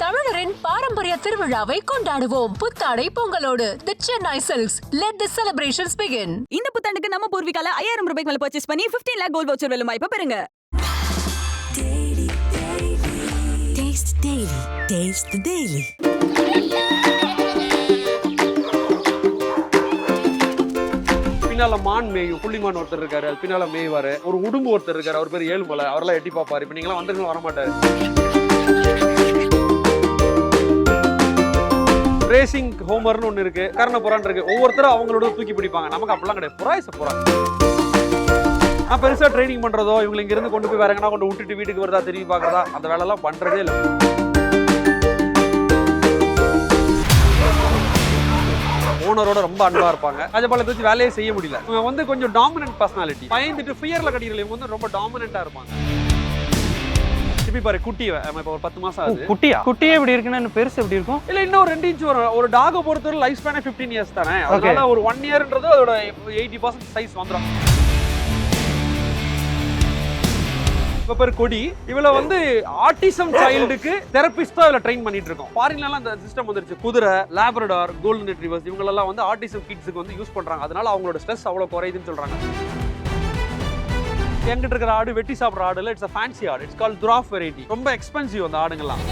தமிழரின் பாரம்பரிய திருவிழாவை கொண்டாடுவோம் புத்தாடை பொங்கலோடு. The Chennai Silks. Let the celebrations begin. இந்த புத்தாண்டுக்கு நம்ம பூர்விகால 5000 ரூபாய்க்கு மேல பர்ச்சேஸ் பண்ணி 15 lakh கோல்ட் வவுச்சர் வெல்லும் வாய்ப்பை பெறுங்க. Taste Daily. Taste the Daily. பின்னால மான் மேயும் புள்ளிமான் ஒருத்தர் இருக்காரு, அது பின்னால மேய்வாரு. ஒரு உடும்பு ஒருத்தர் இருக்காரு, அவர் பேர் ஏழுமலை, அவரெல்லாம் எட்டி பாப்பாரு. இப்ப நீங்களாம் வந்துருங்க, வரமாட்டாரு. ரேசிங் ஹோமர்னு ஒண்ணு இருக்கு, கர்ணபுரான் இருக்கு. ஒவ்வொருத்தரும் அவங்களோட தூக்கி பிடிப்பாங்க. நமக்கு அப்படிலாம் கிடையாது. புறாய்ஸ் புறா. நான் பெருசா ட்ரைனிங் பண்றதோ, இவங்க இங்க இருந்து கொண்டு போய் வேற எங்கன்னா கொண்டு விட்டுட்டு வீட்டுக்கு வருதா திரும்பி பாக்குறதா, அந்த வேலை எல்லாம் பண்றதே இல்லை. ஓனரோட ரொம்ப அன்பா இருப்பாங்க. ராஜபாளையத்தை வச்சு வேலையே செய்ய முடியல. இவங்க வந்து கொஞ்சம் டாமினன்ட் பர்சனாலிட்டி. பயந்துட்டு ஃபியர்ல கட்டிடல. இவங்க வந்து ரொம்ப டாமினன்ட்டா இருப்பாங்க. இப்ப பாரு குட்டி, இப்ப ஒரு 10 மாசம் ஆகுது. குட்டியே எப்படி இருக்குன்னு பெருசு எப்படி இருக்கும்? இல்ல இன்னும் 2 இன்ச் வரும். ஒரு டாக பொறுத்தவரை லைஃப் ஸ்பேனே 15 இயர்ஸ் தானே. அதனால ஒரு 1 இயர்ன்றது அதோட 80% சைஸ் வந்துடும். இப்ப பேர் கொடி. இவள வந்து ஆட்டிசம் சைல்டுக்கு தெரபிஸ்டா இவள ட்ரெயின் பண்ணிட்டு இருக்கோம். ஃபாரின்ல எல்லாம் அந்த சிஸ்டம் வந்துருச்சு. குதிரை, லாப்ரடார், கோல்டன் ரெட்ரீவர்ஸ் இவங்க எல்லாம் வந்து ஆட்டிசம் கிட்ஸ்க்கு வந்து யூஸ் பண்றாங்க. அதனால அவங்களோட ஸ்ட்ரெஸ் அவ்வளவு குறையுதுன்னு சொல்றாங்க. எங்கிட்ட இருக்கிற ஆடு வெட்டி சாப்பிட்ற ஆடுல இட்ஸ் a fancy ஆடு. இட்ஸ் கால்ட் துராஃப் வெரைட்டி. ரொம்ப எக்ஸ்பென்சிவ் அந்த ஆடுங்கெல்லாம்.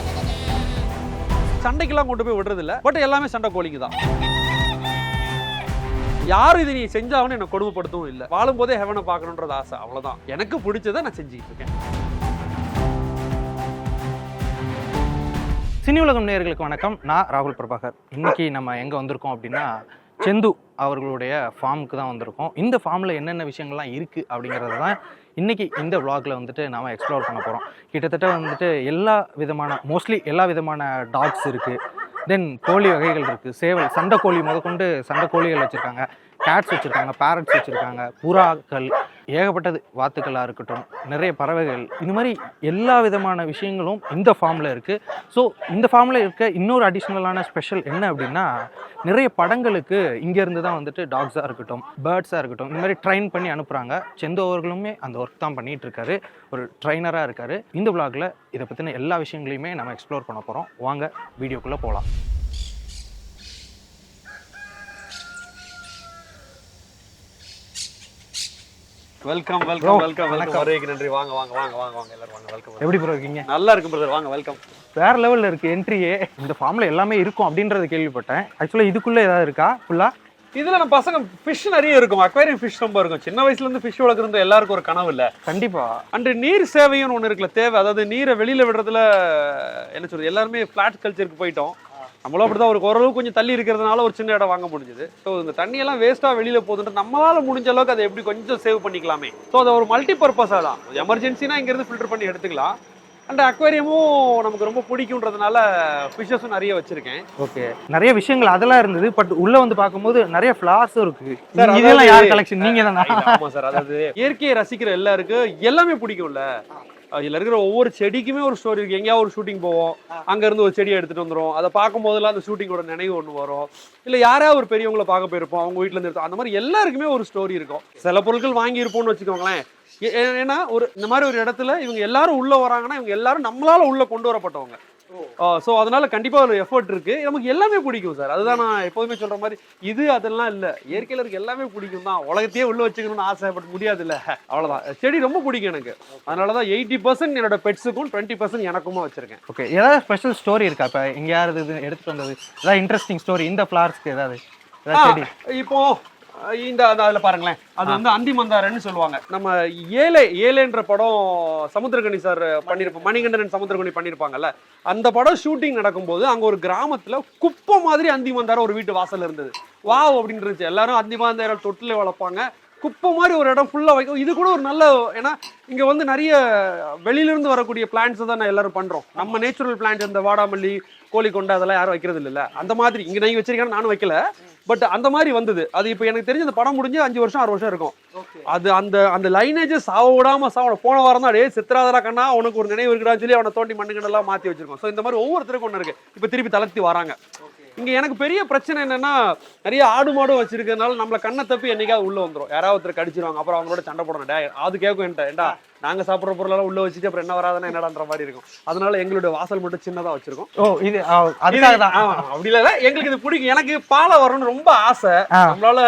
சண்டைக்கெல்லாம் கொண்டு போய் விடுறது இல்ல. பட் எல்லாமே சண்டை கோழிங்க தான். யாரும் இது நீ செஞ்சாவன்னு என்ன கொடுமைப்படுத்தவும் இல்லை. வாழும் போதே ஹெவனை பார்க்கணுன்றது ஆசை, அவ்வளவுதான். எனக்கு பிடிச்சதை நான் செஞ்சுக்கிட்டு இருக்கேன். சினி உலகம் நேயர்களுக்கு வணக்கம். நான் ராகுல் பிரபாகர். இன்னைக்கு நம்ம எங்கே வந்திருக்கோம் அப்படின்னா, செந்து அவர்களுடைய ஃபார்முக்கு தான் வந்திருக்கோம். இந்த ஃபார்மில் என்னென்ன விஷயங்கள்லாம் இருக்குது அப்படிங்கிறது தான் இன்றைக்கி இந்த விளாகில் வந்துட்டு நாம் எக்ஸ்ப்ளோர் பண்ண போகிறோம். கிட்டத்தட்ட வந்துட்டு மோஸ்ட்லி எல்லா விதமான டாக்ஸ் இருக்குது. தென் கோழி வகைகள் இருக்குது. சேவல், சண்டை கோழி முதற்கொண்டு சண்டை கோழிகள் வச்சுருக்காங்க. கேட்ஸ் வச்சுருக்காங்க, பேரட்ஸ் வச்சுருக்காங்க, புறாக்கள், ஏகப்பட்டது, வாத்துக்களாக இருக்கட்டும், நிறைய பறவைகள், இந்த மாதிரி எல்லா விதமான விஷயங்களும் இந்த ஃபார்மில் இருக்குது. ஸோ இந்த ஃபார்மில் இருக்க இன்னொரு அடிஷ்னலான ஸ்பெஷல் என்ன அப்படின்னா, நிறைய படங்களுக்கு இங்கேருந்து தான் வந்துட்டு டாக்ஸாக இருக்கட்டும், பேர்ட்ஸாக இருக்கட்டும், இந்த மாதிரி ட்ரெயின் பண்ணி அனுப்புகிறாங்க. செந்து அவர்களுமே அந்த ஒர்க் தான் பண்ணிகிட்டு இருக்காரு. ஒரு ட்ரைனராக இருக்கார். இந்த விளாகில் இதை பற்றின எல்லா விஷயங்களையுமே நம்ம எக்ஸ்ப்ளோர் பண்ண போகிறோம். வாங்க வீடியோக்குள்ளே போகலாம். Welcome welcome welcome welcome. வரவேற்கு நன்றி. வாங்க வாங்க வாங்க வாங்க வாங்க எல்லாரும் வாங்க. வெல்கம். எப்படி ப்ரோ இருக்கீங்க? நல்லா இருக்கு பிரதர். வாங்க வெல்கம். வேற லெவலில் இருக்குது என்ட்ரியே. இந்த ஃபார்மில் எல்லாமே இருக்கும் அப்படின்றத கேள்விப்பட்டேன். ஆக்சுவலாக இதுக்குள்ளே ஏதாவது இருக்கா ஃபுல்லாக? இதுல நம்ம பசங்க ஃபிஷ் நிறைய இருக்கும். அக்வேரியம் ஃபிஷ் ரொம்ப இருக்கும். சின்ன வயசுல இருந்து ஃபிஷ் வளர்க்குறது எல்லாருக்கும் ஒரு கனவு இல்ல? கண்டிப்பா. அண்ட் நீர் சேவையும் ஒன்று இருக்குல்ல, தேவை. அதாவது நீரை வெளியில விடுறதுல என்ன சொல்றது, எல்லாருமே ஃபிளாட் கல்ச்சருக்கு போயிட்டோம். நம்மளும் அப்படிதான். ஒரு ஓரளவு கொஞ்சம் தள்ளி இருக்கிறதுனால ஒரு சின்ன இடம் வாங்க முடிஞ்சது. ஸோ இந்த தண்ணியெல்லாம் வேஸ்டா வெளியில போகுதுன்ட்டு நம்மளால முடிஞ்ச அளவுக்கு அதை எப்படி கொஞ்சம் சேவ் பண்ணிக்கலாமே. ஸோ அதை ஒரு மல்டி பர்பஸா தான். எமர்ஜென்சினா இங்கிருந்து ஃபில்டர் பண்ணி எடுத்துக்கலாம். அண்ட் அக்வேரியமும் நமக்கு ரொம்ப பிடிக்கும்ன்றதுனால ஃபிஷஸும் நிறைய வச்சிருக்கேன். ஓகே, நிறைய விஷயங்கள் அதெல்லாம் இருந்தது. பட் உள்ள வந்து பார்க்கும்போது நிறைய ஃபிளார்ஸும் இருக்கு. இதெல்லாம் யார் கலெக்ஷன்? நீங்க தானா? ஆமா சார். அதாவது இயற்கையை ரசிக்கிற எல்லாருக்கும் எல்லாமே பிடிக்கும்ல. இதுல இருக்கிற ஒவ்வொரு செடிக்குமே ஒரு ஸ்டோரி இருக்கு. எங்கேயாவது ஒரு ஷூட்டிங் போவோம், அங்க இருந்து ஒரு செடியை எடுத்துட்டு வந்துடும். அதை பார்க்கும் போதெல்லாம் அந்த ஷூட்டிங்கோட நினைவு ஒன்று வரும். இல்ல யாராவது ஒரு பெரியவங்களை பார்க்க போயிருப்போம், அவங்க வீட்டுல இருந்து எடுத்தோம். அந்த மாதிரி எல்லாருக்குமே ஒரு ஸ்டோரி இருக்கும். சில பொருட்கள் வாங்கி இருப்போம்னு வச்சுக்கோங்களேன். ஏன்னா இந்த மாதிரி ஒரு இடத்துல இவங்க எல்லாரும் உள்ள வராங்கன்னா இவங்க எல்லாரும் நம்மளால உள்ள கொண்டு வரப்பட்டவங்க. ஸோ அதனால கண்டிப்பா ஒரு எஃபர்ட் இருக்கு. நமக்கு எல்லாமே பிடிக்கும் சார். அதுதான் நான் எப்போதுமே சொல்ற மாதிரி, இது அதெல்லாம் இல்ல, இயற்கையில இருக்கு எல்லாமே பிடிக்கும் தான். உலகத்தையே உள்ள வச்சுக்கணும்னு ஆசைப்பட முடியாது இல்ல, அவ்வளவுதான். செடி ரொம்ப பிடிக்கும் எனக்கு. அதனாலதான் 80% என்னோட பெட்ஸுக்கும் 20% எனக்குமா வச்சிருக்கேன். ஓகே, ஏதாவது ஸ்பெஷல் ஸ்டோரி இருக்கா? இப்ப எங்கேயாவது இது எடுத்துட்டு வந்தது ஏதாவது இன்ட்ரெஸ்டிங் ஸ்டோரி இந்த ஃபிளார்ஸ்க்கு ஏதாவது செடி? இப்போ இந்த அதுல பாருங்களேன், அது வந்து அந்தி மந்தாரன்னு சொல்லுவாங்க. நம்ம ஏலேன்ற படம் சமுத்திரகனி சார் பண்ணிருப்போம், மணிகண்டன் சமுத்திரகனி பண்ணிருப்பாங்கல்ல. அந்த படம் ஷூட்டிங் நடக்கும்போது அங்க ஒரு கிராமத்துல குப்பை மாதிரி அந்தி மந்தாரம் ஒரு வீட்டு வாசல்ல இருந்தது. வாவ் அப்படின்னு இருந்துச்சு. எல்லாரும் அந்தி மந்தாரம் தொட்டில வளர்ப்பாங்க. குப்பை மாதிரி ஒரு இடம் ஃபுல்லா வைக்கும். இது கூட ஒரு நல்ல, ஏன்னா இங்க வந்து நிறைய வெளியில இருந்து வரக்கூடிய பிளான்ட்ஸ் தான் எல்லாரும் பண்றோம். நம்ம நேச்சுரல் பிளான்ட், இந்த வாடாமல்லி, கோழிக்கொண்டை அதெல்லாம் யாரும் வைக்கிறது இல்ல. அந்த மாதிரி இங்க நீங்க வச்சிருக்கேன்னு நானும் வைக்கல. பட் அந்த மாதிரி வந்தது. அது இப்போ எனக்கு தெரிஞ்ச அந்த படம் முடிஞ்சு 5 வருஷம் 6 வருஷம் இருக்கும். அது அந்த லைனேஜஸ் சாவிடாம போன வாரம் தான், சித்திராதரா கண்ணா உனக்கு ஒரு நினைவு இருக்குடான்னு சொல்லி அவனை தோண்டி மண்ணுங்கெல்லாம் மாத்தி வச்சிருக்கோம். ஸோ இந்த மாதிரி ஒவ்வொருத்தருக்கும் ஒன்று இருக்கு. இப்போ திருப்பி தளர்த்தி வராங்க. இங்க எனக்கு பெரிய பிரச்சனை என்னன்னா, நிறைய ஆடு மாடும் வச்சிருக்கிறதுனால நம்மள கண்ணை தப்பி என்னைக்காவது உள்ள வந்துடும். யாராவது ஒருத்தர் கடிச்சிருவாங்க. அப்புறம் அவங்களோட சண்டை போடணும். அது கேட்கும் என்கிட்ட, ஏண்டா நாங்க சாப்பிடுற பொருளெல்லாம் உள்ள வச்சுட்டு அப்புறம் என்ன வராதுன்னா என்னடான்ற மாதிரி இருக்கும். அதனால எங்களுடைய வாசல் மட்டும் சின்னதா வச்சிருக்கோம். ஓ இது அதுக்காக தான். அப்படி இல்ல, எங்களுக்கு இது பிடிக்கும். எனக்கு பாலை வரணும்னு ரொம்ப ஆசை. நம்மளால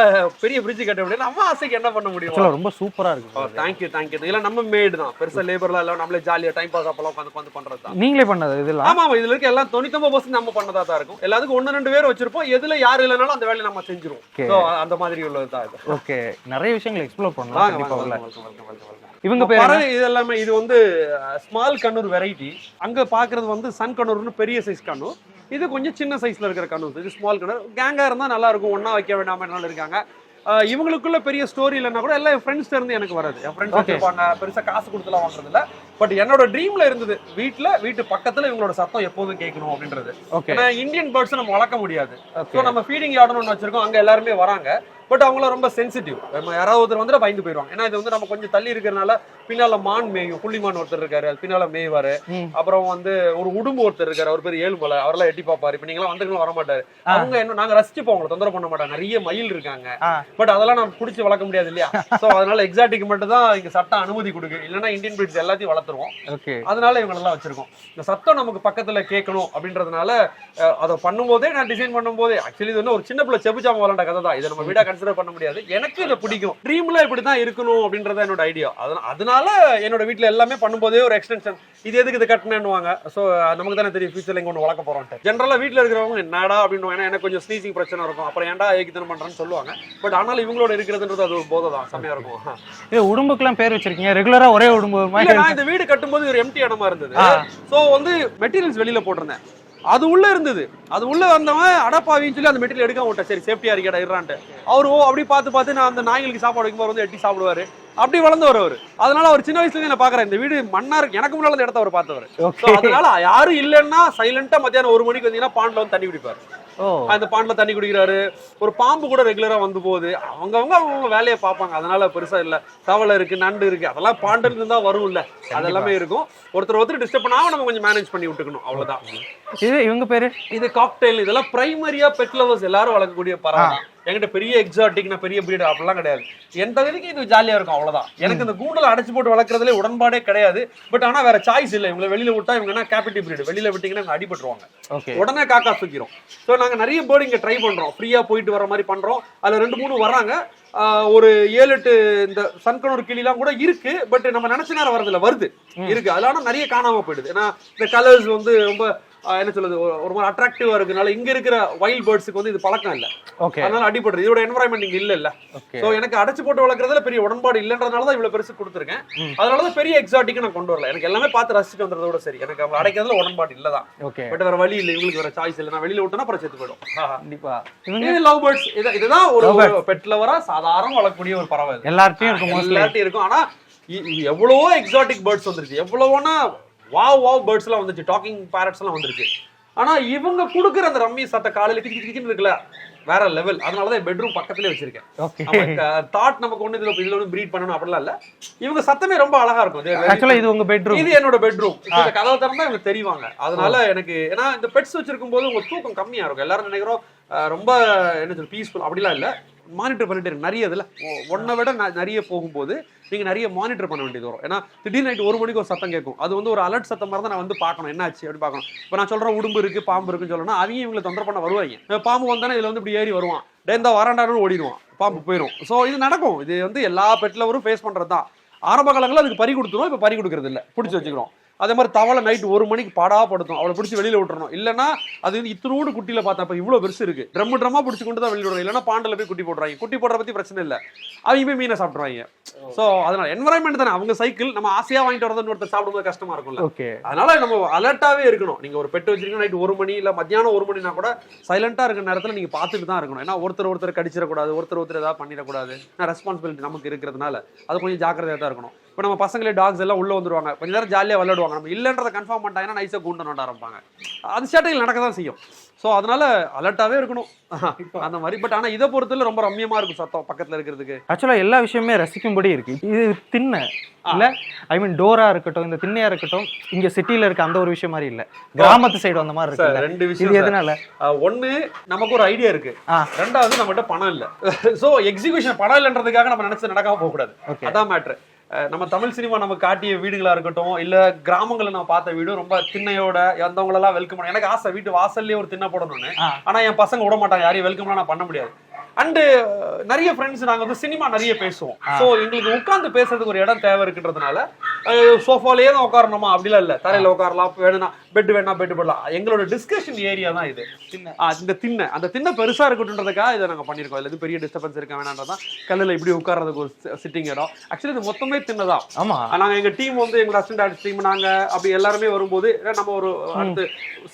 பெரிய பிரிட்ஜ் கட்ட முடியாது, நம்ம ஆசைக்கு என்ன பண்ண முடியும். ரொம்ப சூப்பரா இருக்கு. Thank you thank you. இதெல்லாம் நம்ம மேடு தான், பெருசா லேபர்லாம் இல்ல, நம்மளே ஜாலியா டைம் பாஸ் அப்பெல்லாம் உட்காந்து பண்றது தான். நீங்களே பண்ணது இதெல்லாம்? ஆமா ஆமா, இதுல இருக்க எல்லாம் 99% நம்ம பண்ணதா தான் இருக்கும். எல்லாத்துக்கும் 1-2 பேர் வச்சிருப்போம். எதுல யாரு இல்லைனாலும் அந்த வேலையை நம்ம செஞ்சிருவோம். அந்த மாதிரி உள்ளது தான் இது. ஓகே, நிறைய விஷயங்கள் எக்ஸ்ப்ளோர் பண்ணலாம் கண்டிப்பா உள்ள. இவங்க பேரு இது எல்லாமே இது வந்து ஸ்மால் கண்ணூர் வெரைட்டி. அங்க பாக்குறது வந்து சன் கண்ணூர்னு பெரிய சைஸ் கண்ணூர். இது கொஞ்சம் சின்ன சைஸ்ல இருக்கிற கண்ணூர். இது ஸ்மால் கண்ணூர். கேங்கா இருந்தா நல்லா இருக்கும், ஒன்னா வைக்க வேண்டாம இருக்காங்க. இவங்களுக்குள்ள பெரிய ஸ்டோரி இல்லைன்னா கூட எல்லாம் என் ஃப்ரெண்ட்ஸ்ல இருந்து எனக்கு வராது. என் ஃப்ரெண்ட்ஸ் வச்சிருப்பாங்க, பெருசா காசு கொடுத்துலாம் வாங்குறது இல்ல. பட் என்னோட ட்ரீம்ல இருந்தது வீட்டு பக்கத்துல இவங்களோட சத்தம் எப்போதும் கேட்கணும் அப்படின்றது. ஏன்னா இந்தியன் பேர்ட்ஸ் நம்ம வளர்க்க முடியாது. ஸோ நம்ம ஃபீடிங் யார்டுன்னு ஒன்று வச்சிருக்கோம், அங்க எல்லாருமே வராங்க. பட் அவங்கள ரொம்ப சென்சிட்டிவ். நம்ம யாராவது ஒருத்தர் வந்து பயந்து போயிடுவாங்க. ஏன்னா இது வந்து நம்ம கொஞ்சம் தள்ளி இருக்கிறதுனால பின்னால மான் மேயும், புள்ளிமான் ஒருத்தர் இருக்காரு, அது பின்னால மேய்வாரு. அப்புறம் வந்து ஒரு உடும்பு ஒருத்தர் இருக்காரு, அவர் பேர் ஏழுமலை, அவரெல்லாம் எட்டி பாப்பாரு. இப்ப நீங்க வந்து வர மாட்டாரு. அவங்க என்ன நாங்க ரசிச்சுப்போம், அவங்களை தொந்தரவு பண்ண மாட்டாங்க. நிறைய மயில் இருக்காங்க, பட் அதெல்லாம் நம்ம பிடிச்சி வளர்க்க முடியாது இல்லையா. சோ அதனால எக்ஸாட்டிக் மட்டும் தான் இங்க சட்டம் அனுமதி கொடுக்கு, இல்லைன்னா இந்தியன் பிரீட்ஸ் எல்லாத்தையும் வளர்த்துருவோம். அதனால இவங்க எல்லாம் வச்சிருக்கோம். இந்த சத்தம் நமக்கு பக்கத்துல கேட்கணும் அப்படின்றதுனால அதை பண்ணும்போதே நான் டிசைன் பண்ணும்போதே ஆக்சுவலி இது வந்து ஒரு சின்ன பிள்ளை செப்புச்சாம விளாண்ட கதை தான். இதை நம்ம வீடா கன்சிடர் பண்ண முடியாது. எனக்கு இதை பிடிக்கும், ட்ரீம்ல இப்படிதான் இருக்கணும் அப்படின்றத என்னோட ஐடியா. அதனால என்னோட வீட்டுல எல்லாமே பண்ணும்போதே ஒரு எக்ஸ்டென்ஷன், இது எதுக்கு இது கட்டணுவாங்க. சோ நமக்கு தானே தெரியும் ஃபியூச்சர்ல இங்க ஒன்று வளர்க்க போறோம். ஜென்ரலா வீட்டுல இருக்கிறவங்க என்னடா அப்படின்னு, ஏன்னா எனக்கு கொஞ்சம் ஸ்னீசிங் பிரச்சனை இருக்கும், அப்புறம் ஏன்டா ஏகித்தனம் பண்றேன்னு சொல்லுவாங்க. பட் ஆனாலும் இவங்களோட இருக்கிறதுன்றது அது ஒரு போதை தான், செம்மையா இருக்கும். இது உடும்புக்கெல்லாம் பேர் வச்சிருக்கீங்க, ரெகுலரா ஒரே உடும்பு மாதிரி. நான் இந்த வீடு கட்டும்போது ஒரு எம்டி இடமா இருந்தது. சோ வந்து மெட்டீரியல்ஸ் வெளியில போட்டிருந்தேன், அது உள்ள இருந்தது. அது உள்ள வந்தவன் அடப்பாவின்னு சொல்லி அந்த மெட்டீரியல் எடுக்க விட்டேன். சரி சேஃப்டியா இருக்கடா இருறான்ட்டு அவரு அப்படி பார்த்து நான் அந்த நாய்களுக்கு சாப்பாடு வைக்கும்போது வந்து எட்டி சாப்பிடுவாரு. அப்படி வளர்ந்தவர் அவரு. அதனால அவர் சின்ன வயசுல நான் பாக்குறேன், இந்த வீடு மண்ணா இருக்கு, எனக்கு முன்னால இந்த இடத்த அவர் பார்த்தவர். அதனால யாரும் இல்லைன்னா சைலண்டா மத்தியானம் 1 மணிக்கு வந்தீங்கன்னா பாண்ட்ல வந்து தண்ணி குடிப்பாரு. அந்த பாண்ட்ல தண்ணி குடிக்கிறாரு. ஒரு பாம்பு கூட ரெகுலரா வந்து போகுது. அவங்க வேலையை பார்ப்பாங்க. அதனால பெருசா இல்ல. தவளை இருக்கு, நண்டு இருக்கு, அதெல்லாம் பாண்டில் இருந்தா வரும் இல்ல, அதெல்லாமே இருக்கும். ஒருத்தர் டிஸ்டர்ப் பண்ணாம நம்ம கொஞ்சம் மேனேஜ் பண்ணி விட்டுக்கணும், அவ்வளவுதான். இது இவங்க பேரு இது காக்டெயில். இதெல்லாம் பிரைமரியா பெட் லவர்ஸ் எல்லாரும் வளர்க்கக்கூடிய பறவை. என்கிட்ட பெரிய எக்ஸாட்டிக் பெரிய பிரீடு அப்படிலாம் கிடையாது. என் தகுதிக்கு இது ஜாலியா இருக்கும், அவ்வளவுதான். எனக்கு இந்த கூண்டல அடைச்சு போட்டு வளர்க்கறதுல உடன்பாடே கிடையாது. பட் ஆனா வேற சாய்ஸ் இல்லை. இவங்களை வெளியில விட்டா இவங்க என்ன கேபிட்டிவ் பிரீடு, வெளியில விட்டீங்கன்னா அடிபட்டுருவாங்க, உடனே காக்கா தூக்கிரும். ஸோ நாங்க நிறைய பேர்டு இங்க ட்ரை பண்றோம், ஃப்ரீயா போயிட்டு வர மாதிரி பண்றோம். அதுல 2-3 வர்றாங்க. ஒரு 7-8 இந்த சன்கனூர் கிளிலாம் கூட இருக்கு. பட் நம்ம நினைச்ச நேரம் வரதில்ல, வருது இருக்கு. அதனால நிறைய காணாம போயிடுது. ஏன்னா இந்த கலர்ஸ் வந்து ரொம்ப என்ன சொல்றது, ஒரு மாதிரி அட்ராக்டிவா இருக்கனால இங்க இருக்கிற வைல்ட் பேர்ட்ஸ்க்கு வந்து இது பழக்கம் இல்ல. அதனால அடிபடுறது. இதோட என்வரான்மெண்ட் இங்க இல்ல. சோ எனக்கு அடைச்சு போட்டு வளர்க்கறதுல பெரிய உடன்பாடு இல்லன்றதுனால தான் இவ்வளவு பெருசு கொடுத்துருக்கேன். அதனாலதான் பெரிய எக்ஸாட்டிக் நான் கொண்டு வரல. எனக்கு எல்லாமே பார்த்து ரசிச்சுட்டு வந்ததோட சரி, எனக்கு அவங்க அடைக்கிறதுல உடன்பாடு இல்லதான். பட் வேற வழி இல்லை, இவங்களுக்கு வேற சாய்ஸ் இல்லை. நான் வெளியில விட்டேன்னா அப்புறம் செத்து போயிடும். கண்டிப்பா லவ் பேர்ட்ஸ் இதுதான் ஒரு பெட் லவரா சாதாரண வளர்க்கக்கூடிய ஒரு பறவை. எல்லார்ட்டையும் இருக்கும். ஆனா எவ்வளவோ எக்ஸாட்டிக் பேர்ட்ஸ் வந்துருச்சு, எவ்வளவோனா வாவ் பேர்ட்ஸ் எல்லாம் வந்துச்சு, டாக்கிங் பேரட்ஸ் எல்லாம் வந்துருச்சு. ஆனா இவங்க குடுக்குற அந்த ரம்மி சத்த காலையில கிச்சின்னு இருக்குல்ல, வேற லெவல். அதனாலதான் பெட்ரூம் பக்கத்துலயே வச்சிருக்கேன். தாட் நமக்கு ஒண்ணு இதுல ஒண்ணு பிரீட் பண்ணணும் அப்படிலாம் இல்ல. இவங்க சத்தமே ரொம்ப அழகா இருக்கும். ஆக்சுவலா இது உங்க பெட்ரூம், இது என்னோட பெட்ரூம். இந்த கதவை திறந்தா இவங்க தெரிவாங்க. அதனால எனக்கு ஏன்னா இந்த பெட்ஸ் வச்சிருக்கும் போது உங்க தூக்கம் கம்மியா இருக்கும். எல்லாரும் நினைக்கிறோம் ரொம்ப என்ன சொல்ல பீஸ்ஃபுல், அப்படிலாம் இல்ல. மானிட்டர் பண்ணிட்டு நிறைய இதுல ஒன்னை விட நிறைய போகும்போது நீங்க நிறைய மானிட்டர் பண்ண வேண்டியது வரும். ஏன்னா திடீர்னு நைட் 1 மணிக்கு ஒரு சத்தம் கேட்கும். அது வந்து ஒரு அலர்ட் சத்தம் மாதிரி தான் நான் வந்து பார்க்கணும், என்ன ஆச்சு அப்படி பார்க்கணும். இப்போ நான் சொல்றேன் உடும்பு இருக்கு, பாம்பு இருக்குன்னு சொல்லணும், அவங்க இவங்களை தொந்தரவு பண்ண வருவாங்க. பாம்பு வந்தானே இதுல வந்து இப்படி ஏறி வருவான், இந்த வராண்டான்னு ஓடிடுவான், பாம்பு போயிடும். ஸோ இது நடக்கும். இது வந்து எல்லா பெட்லவரும் ஃபேஸ் பண்றது தான். ஆரம்ப காலங்களில் அதுக்கு பறி கொடுத்துரும், இப்போ பறி கொடுக்கறது இல்லை, பிடிச்சி வச்சுக்கிறோம். அதே மாதிரி தவளை நைட் 1 மணிக்கு பாடாப்படுத்தும், அவளை பிடிச்சி வெளியில விட்டுறணும். இல்லைன்னா அது வந்து இத்தனோடு குட்டியில பார்த்தா இவ்வளவு பெருசு இருக்கு, ட்ரம்மா பிடிச்சி கொண்டு தான் வெளியிட விடணும். இல்லைன்னா பாண்டில் போய் குட்டி போடுறாங்க. குட்டி போடுற பத்தி பிரச்சனை இல்லை, அவங்க போய் மீனை சாப்பிடுவாங்க. ஸோ அதனால என்வரான்மெண்ட் தானே, அவங்க சைக்கிள் நம்ம ஆசையா வாங்கிட்டு வரதுன்னு ஒருத்தர் சாப்பிடும்போது கஷ்டமா இருக்கும்ல. அதனால நம்ம அலர்ட்டாவே இருக்கணும். நீங்க ஒரு பெட் வச்சிருக்கீங்க நைட் 1 மணி இல்ல மத்தியானம் 1 மணினா கூட சைலண்டா இருக்கிற நேரத்துல நீங்க பார்த்துட்டு தான் இருக்கணும். ஏன்னா ஒருத்தர் கடிச்சிடக்கூடாது, ஒருத்தர் ஏதாவது பண்ணிடக்கூடாது. ரெஸ்பான்சிபிலிட்டி நமக்கு இருக்கிறதுனால அது கொஞ்சம் ஜாக்கிரதையா தான் இருக்கணும். இப்போ நம்ம பசங்களே டாக்ஸ் எல்லாம் உள்ள வந்துருவாங்க, கொஞ்ச நேரம் ஜாலியாக விளையாடுவாங்க. நம்ம இல்லைன்றதை கன்ஃபார்ம் பண்ணிட்டாங்கன்னா நைஸாக கூண்டு நோட்ட ஆரம்பிப்பாங்க. அது சேட்டைகள் நடக்க தான் செய்யும். ஸோ அதனால அலர்ட்டாவே இருக்கணும் அந்த மாதிரி. பட் ஆனால் இதை பொறுத்தல ரொம்ப ரம்யமா இருக்கும் சத்தம் பக்கத்தில் இருக்கிறதுக்கு. ஆக்சுவலாக எல்லா விஷயமே ரசிக்கும்படி இருக்கு. இது திண்ணை இல்லை, ஐ மீன் டோரா இருக்கட்டும், இந்த திண்ணையா இருக்கட்டும், இங்க சிட்டியில இருக்க அந்த ஒரு விஷயம் மாதிரி இல்ல, கிராமத்து சைடு அந்த மாதிரி இருக்கு. 2 விஷயம். எதனால? ஒண்ணு நமக்கு ஒரு ஐடியா இருக்கு, ரெண்டாவது நம்மகிட்ட பணம் இல்ல. சோ எக்ஸிகியூஷன் பணம் இல்லன்றதுக்காக நம்ம நினைச்சு நடக்காம போக கூடாது, அதான் மேட்ரு. நம்ம தமிழ் சினிமா நம்ம காட்டிய வீடுகளா இருக்கட்டும், இல்ல கிராமங்கள்ல நான் பார்த்த வீடு ரொம்ப திண்ணையோட வந்தவங்களெல்லாம் வெல்கம் பண்ண. எனக்கு ஆசை வீட்டு வாசல்லே ஒரு திண்ணை போடணும்னு. ஆனா என் பசங்க விட மாட்டாங்க, யாரையும் வெல்கம்லாம் நான் பண்ண முடியாது. அண்டு நிறைய ஃப்ரெண்ட்ஸ் நாங்க வந்து சினிமா நிறைய பேசுவோம். ஸோ எங்களுக்கு உட்காந்து பேசுறதுக்கு ஒரு இடம் தேவை இருக்குன்றதுனால சோஃபாலேயே தான் உட்காரணுமா அப்படிலாம் இல்லை, தரையில உட்காரலாம், வேணும்னா பெட் வேணா பெட் போடலாம். எங்களோட டிஸ்கஷன் ஏரியா தான் இது. இந்த திண்ணை, அந்த திண்ணை பெருசா இருக்கட்டும்ன்றதுக்காக இதை நாங்க பண்ணிருக்கோம். இதுல பெரிய டிஸ்டர்பன்ஸ் இருக்க வேணான்றதான் கல்லுல இப்படி உட்கார்றதுக்கு ஒரு சிட்டிங் இடம். ஆக்சுவலி இது மொத்தமே திண்ணை தான். ஆமா, நாங்க எங்க டீம் வந்து எங்க அசிஸ்டன்ட் ஆர்டிஸ்ட் டீம் நாங்க அப்படி எல்லாருமே வரும்போது நம்ம ஒரு அடுத்து